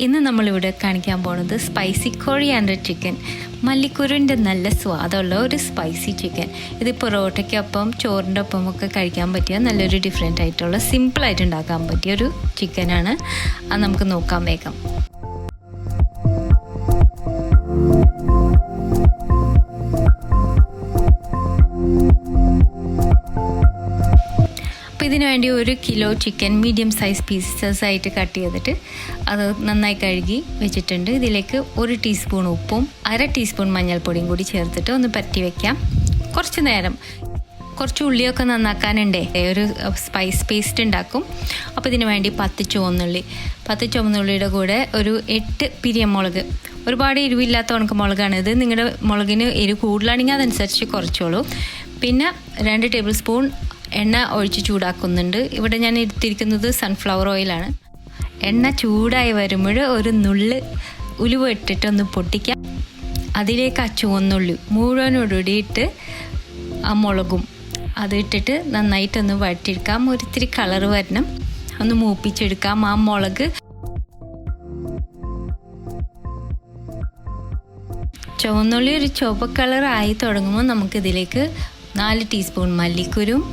ഇന്ന് നമ്മളിവിടെ കാണിക്കാൻ പോകുന്നത് സ്പൈസി കൊറിയാണ്ടർ ചിക്കൻ. മല്ലിക്കുരുവിൻ്റെ നല്ല സ്വാദുള്ള ഒരു സ്പൈസി ചിക്കൻ. ഇത് പൊറോട്ടയ്ക്കൊപ്പം ചോറിൻ്റെ ഒപ്പം ഒക്കെ കഴിക്കാൻ പറ്റിയ നല്ലൊരു ഡിഫറെൻ്റ് ആയിട്ടുള്ള സിമ്പിളായിട്ട് ഉണ്ടാക്കാൻ പറ്റിയൊരു ചിക്കനാണ്. അത് നമുക്ക് നോക്കാം വേഗം. ഇതിനു വേണ്ടി 1 kilo chicken medium size pieces ആയിട്ട് കട്ട് ചെയ്തിട്ട് അത് നന്നായി കഴുകി വെച്ചിട്ടുണ്ട്. ഇതിലേക്ക് 1 ടീസ്പൂൺ ഉപ്പും 1/2 ടീസ്പൂൺ മഞ്ഞൾപ്പൊടിയും കൂടി ചേർത്തിട്ട് ഒന്ന് പറ്റി വെക്കാം. കുറച്ച് നേരം. കുറച്ച് ഉള്ളിയൊക്കെ നന്നാക്കാനുണ്ടേ, ഒരു സ്പൈസ് പേസ്റ്റ് ഉണ്ടാക്കും. അപ്പോൾ ഇതിനു വേണ്ടി 10 ചുവന്നുള്ളിയുടെ കൂടെ ഒരു 8 പിരിയമുളക്. ഒരുപാട് എരിവില്ലാത്ത ഉണക്കമുളകാണ് ഇത്. നിങ്ങളുടെ മുളകിന് എരിവ് കൂടുതലാണെങ്കിൽ അതനുസരിച്ച് കുറച്ചോളൂ. പിന്നെ 2 ടേബിൾ സ്പൂൺ എണ്ണ ഒഴിച്ച് ചൂടാക്കുന്നുണ്ട്. ഇവിടെ ഞാൻ എടുത്തിരിക്കുന്നത് സൺഫ്ലവർ ഓയിലാണ്. എണ്ണ ചൂടായി വരുമ്പോൾ ഒരു നുള്ള് ഉലുവ ഇട്ടിട്ടൊന്ന് പൊട്ടിക്കാം. അതിലേക്ക് ആ ചുവന്നുള്ളി മുഴുവനോടിയിട്ട് ആ മുളകും അതിട്ടിട്ട് നന്നായിട്ടൊന്ന് വഴറ്റിയെടുക്കാം. ഒരിത്തിരി കളറ് വരണം, ഒന്ന് മൂപ്പിച്ചെടുക്കാം. ആ മുളക് ചുവന്നുള്ളി ഒരു ചുവപ്പ് കളറായി തുടങ്ങുമ്പോൾ നമുക്കിതിലേക്ക് 4 ടീസ്പൂൺ മല്ലിക്കുരും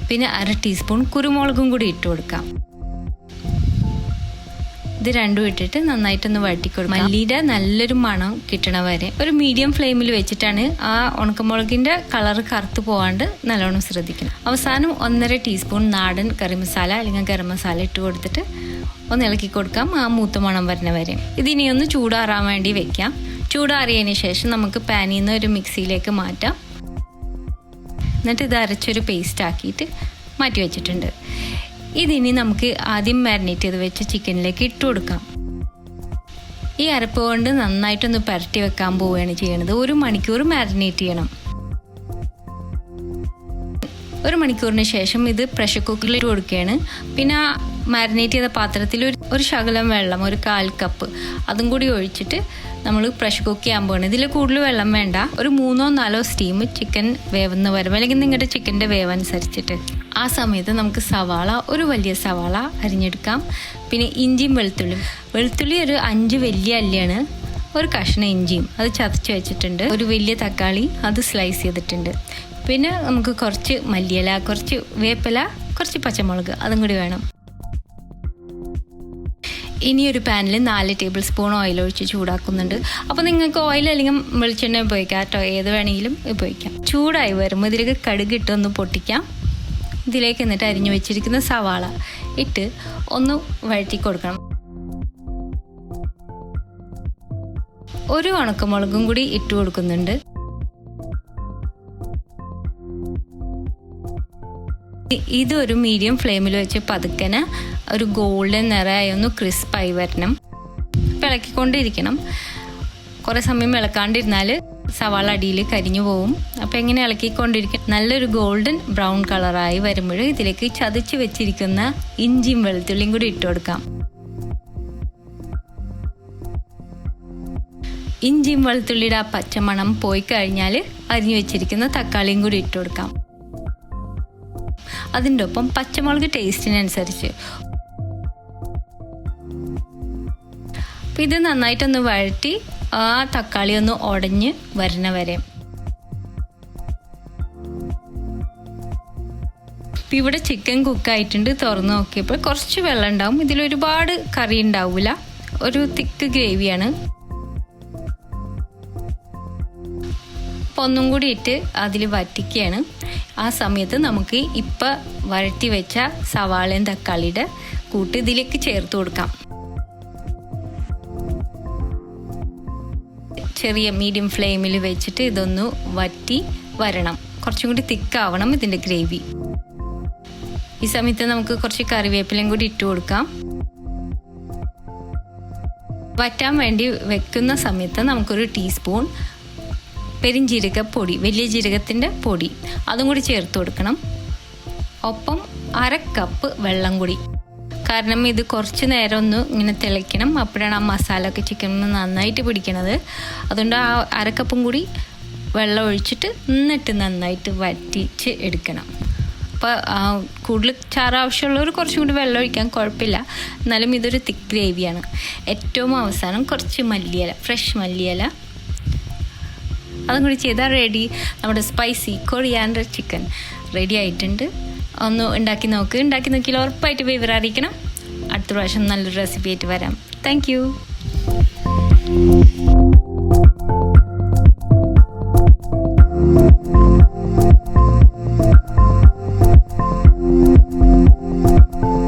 പിന്നെ 1/2 ടീസ്പൂൺ കുരുമുളകും കൂടി ഇട്ട് കൊടുക്കാം. ഇത് രണ്ടും ഇട്ടിട്ട് നന്നായിട്ടൊന്ന് വഴറ്റിക്കൊടുക്കാം. മല്ലിയുടെ നല്ലൊരു മണം കിട്ടണ വരെ ഒരു മീഡിയം ഫ്ലെയിമിൽ വെച്ചിട്ടാണ് ആ ഉണക്കമുളകിൻ്റെ കളറ് കറുത്ത് പോകാണ്ട് നല്ലോണം ശ്രദ്ധിക്കണം. അവസാനം 1.5 ടീസ്പൂൺ നാടൻ കറി മസാല അല്ലെങ്കിൽ ഗരം മസാല ഇട്ട് കൊടുത്തിട്ട് ഒന്ന് ഇളക്കി കൊടുക്കാം, ആ മൂത്ത മണം വരുന്ന വരെ. ഇതിനി ഒന്ന് ചൂടാറാൻ വേണ്ടി വെക്കാം. ചൂടാറിയതിന് ശേഷം നമുക്ക് പാനിൽ നിന്ന് ഒരു മിക്സിയിലേക്ക് മാറ്റാം. എന്നിട്ട് ഇത് അരച്ചൊരു പേസ്റ്റ് ആക്കിയിട്ട് മാറ്റി വെച്ചിട്ടുണ്ട്. ഇതിനി നമുക്ക് ആദ്യം മാരിനേറ്റ് ചെയ്ത് വെച്ച ചിക്കനിലേക്ക് ഇട്ട് കൊടുക്കാം. ഈ അരപ്പ് കൊണ്ട് നന്നായിട്ടൊന്ന് പുരട്ടി വെക്കാൻ പോവുകയാണ് ചെയ്യണത്. 1 മണിക്കൂർ മാരിനേറ്റ് ചെയ്യണം. 1 മണിക്കൂറിന് ശേഷം ഇത് പ്രഷർ കുക്കറിൽ ഇട്ട് കൊടുക്കുകയാണ്. പിന്നെ മാരിനേറ്റ് ചെയ്ത പാത്രത്തിൽ ഒരു ശകലം വെള്ളം, ഒരു 1/4 കപ്പ് അതും കൂടി ഒഴിച്ചിട്ട് നമ്മൾ പ്രഷർ കുക്ക് ചെയ്യാൻ പോകണം. ഇതിൽ കൂടുതൽ വെള്ളം വേണ്ട. ഒരു 3-4 സ്റ്റീം ചിക്കൻ വേവുന്ന വരും, അല്ലെങ്കിൽ നിങ്ങളുടെ ചിക്കൻ്റെ വേവ് അനുസരിച്ചിട്ട്. ആ സമയത്ത് നമുക്ക് സവാള, ഒരു വലിയ സവാള അരിഞ്ഞെടുക്കാം. പിന്നെ ഇഞ്ചിയും വെളുത്തുള്ളി ഒരു 5 വലിയ അല്ലിയാണ്. ഒരു കഷ്ണം ഇഞ്ചിയും അത് ചതച്ച് വെച്ചിട്ടുണ്ട്. ഒരു വലിയ തക്കാളി അത് സ്ലൈസ് ചെയ്തിട്ടുണ്ട്. പിന്നെ നമുക്ക് കുറച്ച് മല്ലിയില, കുറച്ച് വേപ്പില, കുറച്ച് പച്ചമുളക് അതും കൂടി വേണം. ഇനി ഒരു പാനിൽ 4 ടേബിൾ സ്പൂൺ ഓയിൽ ഒഴിച്ച് ചൂടാക്കുന്നുണ്ട്. അപ്പോൾ നിങ്ങൾക്ക് ഓയിൽ അല്ലെങ്കിൽ വെളിച്ചെണ്ണ ഉപയോഗിക്കാം കേട്ടോ, ഏത് വേണമെങ്കിലും ഉപയോഗിക്കാം. ചൂടായി വരുമ്പോൾ ഇതിലേക്ക് കടുക് ഒന്ന് പൊട്ടിക്കാം. ഇതിലേക്ക് എന്നിട്ട് അരിഞ്ഞു വെച്ചിരിക്കുന്ന സവാള ഇട്ട് ഒന്ന് വഴറ്റി കൊടുക്കണം. ഒരു ഉണക്കമുളകും കൂടി ഇട്ട് കൊടുക്കുന്നുണ്ട്. ഇതൊരു മീഡിയം ഫ്ലെയിമിൽ വെച്ച് പതുക്കനെ ഒരു ഗോൾഡൻ നിറമായി ഒന്ന് ക്രിസ്പായി വരണം. ഇളക്കിക്കൊണ്ടിരിക്കണം. കുറേ സമയം ഇളക്കാണ്ടിരുന്നാൽ സവാള അടിയിൽ കരിഞ്ഞു പോവും. അപ്പോൾ എങ്ങനെ ഇളക്കിക്കൊണ്ടിരിക്കും. നല്ലൊരു ഗോൾഡൻ ബ്രൗൺ കളറായി വരുമ്പോൾ ഇതിലേക്ക് ചതച്ച് വെച്ചിരിക്കുന്ന ഇഞ്ചിയും വെളുത്തുള്ളിയും കൂടി ഇട്ട് കൊടുക്കാം. ഇഞ്ചിയും വെളുത്തുള്ളിയുടെ ആ പച്ചമണം പോയി കഴിഞ്ഞാൽ അരിഞ്ഞു വെച്ചിരിക്കുന്ന തക്കാളിയും കൂടി ഇട്ട് കൊടുക്കാം. അതിൻ്റെ ഒപ്പം പച്ചമുളക് ടേസ്റ്റിനനുസരിച്ച്. അപ്പം ഇത് നന്നായിട്ടൊന്ന് വഴറ്റി ആ തക്കാളി ഒന്ന് ഉടഞ്ഞ് വരണ വരെ. ഇപ്പം ഇവിടെ ചിക്കൻ കുക്കായിട്ടുണ്ട്. തുറന്ന് നോക്കിയപ്പോൾ കുറച്ച് വെള്ളം ഉണ്ടാവും. ഇതിലൊരുപാട് കറി ഉണ്ടാവില്ല, ഒരു തിക്ക് ഗ്രേവിയാണ്. അപ്പോൾ ഒന്നും കൂടി ഇട്ട് അതിൽ വറ്റിക്കുകയാണ്. ആ സമയത്ത് നമുക്ക് ഇപ്പം വഴറ്റി വെച്ച സവാളയും തക്കാളിയുടെ കൂട്ട് ഇതിലേക്ക് ചേർത്ത് കൊടുക്കാം. ചെറിയ മീഡിയം ഫ്ലെയിമിൽ വെച്ചിട്ട് ഇതൊന്ന് വറ്റി വരണം. കുറച്ചും കൂടി തിക്കാവണം ഇതിൻ്റെ ഗ്രേവി. ഈ സമയത്ത് നമുക്ക് കുറച്ച് കറിവേപ്പിലയും കൂടി ഇട്ട് കൊടുക്കാം. വറ്റാൻ വേണ്ടി വെക്കുന്ന സമയത്ത് നമുക്കൊരു ടീസ്പൂൺ പെരിഞ്ജീരകപ്പൊടി, വലിയ ജീരകത്തിൻ്റെ പൊടി അതും കൂടി ചേർത്ത് കൊടുക്കണം. ഒപ്പം 1/2 കപ്പ് വെള്ളം കൂടി. കാരണം ഇത് കുറച്ച് നേരം ഒന്ന് ഇങ്ങനെ തിളയ്ക്കണം. അപ്പോഴാണ് ആ മസാല ഒക്കെ ചിക്കനിൽ നന്നായിട്ട് പിടിക്കണത്. അതുകൊണ്ട് ആ 1/2 കപ്പും കൂടി വെള്ളം ഒഴിച്ചിട്ട് എന്നിട്ട് നന്നായിട്ട് വറ്റിച്ച് എടുക്കണം. അപ്പോൾ കൂടുതൽ ചാറ് ആവശ്യമുള്ളവർ കുറച്ചും കൂടി വെള്ളം ഒഴിക്കാൻ കുഴപ്പമില്ല. എന്നാലും ഇതൊരു തിക്ക് ഗ്രേവിയാണ്. ഏറ്റവും അവസാനം കുറച്ച് മല്ലിയില, ഫ്രഷ് മല്ലിയില അതും കൂടി ചെയ്താൽ റെഡി. നമ്മുടെ സ്പൈസി കൊറിയാണ്ടർ ചിക്കൻ റെഡി ആയിട്ടുണ്ട്. ഒന്ന് ഉണ്ടാക്കി നോക്കിയാൽ ഉറപ്പായിട്ട് വിവരം അറിയിക്കണം. അടുത്ത പ്രാവശ്യം നല്ലൊരു റെസിപ്പി ആയിട്ട് വരാം. Thank you.